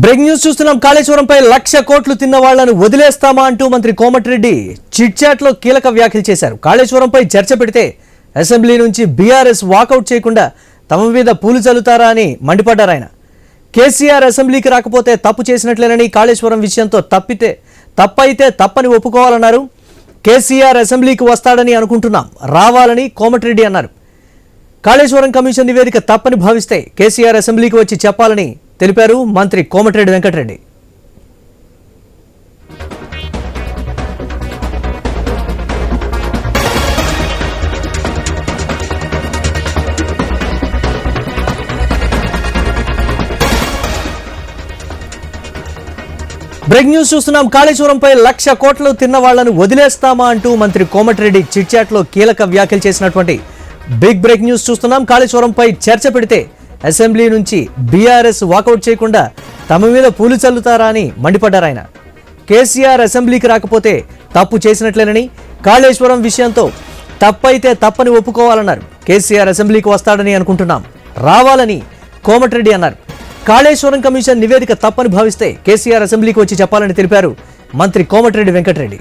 Breaking news చూస్తున్నాం. కాళేశ్వరంపై 1,00,000 కోట్లు తిన్న వాళ్లను వదిలేస్తామా అంటూ మంత్రి కోమటిరెడ్డి చిట్ చాట్ లో కీలక వ్యాఖ్యలు చేశారు. కాళేశ్వరంపై చర్చ పెడితే అసెంబ్లీ నుంచి బీఆర్ఎస్ వాకౌట్ చేయకుండా తమ మీద పూలు చల్లుతారా అని మండిపడ్డారు ఆయన. కేసీఆర్ అసెంబ్లీకి రాకపోతే తప్పు చేసినట్లేనని, కాళేశ్వరం విషయంతో తప్పైతే తప్పని ఒప్పుకోవాలన్నారు. కేసీఆర్ అసెంబ్లీకి వస్తాడని అనుకుంటున్నాం, రావాలని కోమటిరెడ్డి అన్నారు. కాళేశ్వరం కమిషన్ నివేదిక తప్పని భావిస్తే కేసీఆర్ అసెంబ్లీకి వచ్చి చెప్పాలని తెలిపారు మంత్రి కోమటిరెడ్డి వెంకటరెడ్డి. బ్రేక్ న్యూస్ చూస్తున్నాం. కాళేశ్వరంపై 1,00,000 కోట్లు తిన్న వాళ్లను వదిలేస్తామా అంటూ మంత్రి కోమటిరెడ్డి చిట్ చాట్ లో కీలక వ్యాఖ్యలు చేసినటువంటి బిగ్ బ్రేక్ న్యూస్ చూస్తున్నాం. కాళేశ్వరంపై చర్చ పెడితే అసెంబ్లీ నుంచి బీఆర్ఎస్ వాకౌట్ చేయకుండా తమ మీద పూలు చల్లుతారా అని మండిపడ్డారు ఆయన. కేసీఆర్ అసెంబ్లీకి రాకపోతే తప్పు చేసినట్లేనని, కాళేశ్వరం విషయంతో తప్పైతే తప్పని ఒప్పుకోవాలన్నారు. కేసీఆర్ అసెంబ్లీకి వస్తాడని అనుకుంటున్నాం, రావాలని కోమటిరెడ్డి అన్నారు. కాళేశ్వరం కమిషన్ నివేదిక తప్పని భావిస్తే కేసీఆర్ అసెంబ్లీకి వచ్చి చెప్పాలని తెలిపారు మంత్రి కోమటిరెడ్డి వెంకటరెడ్డి.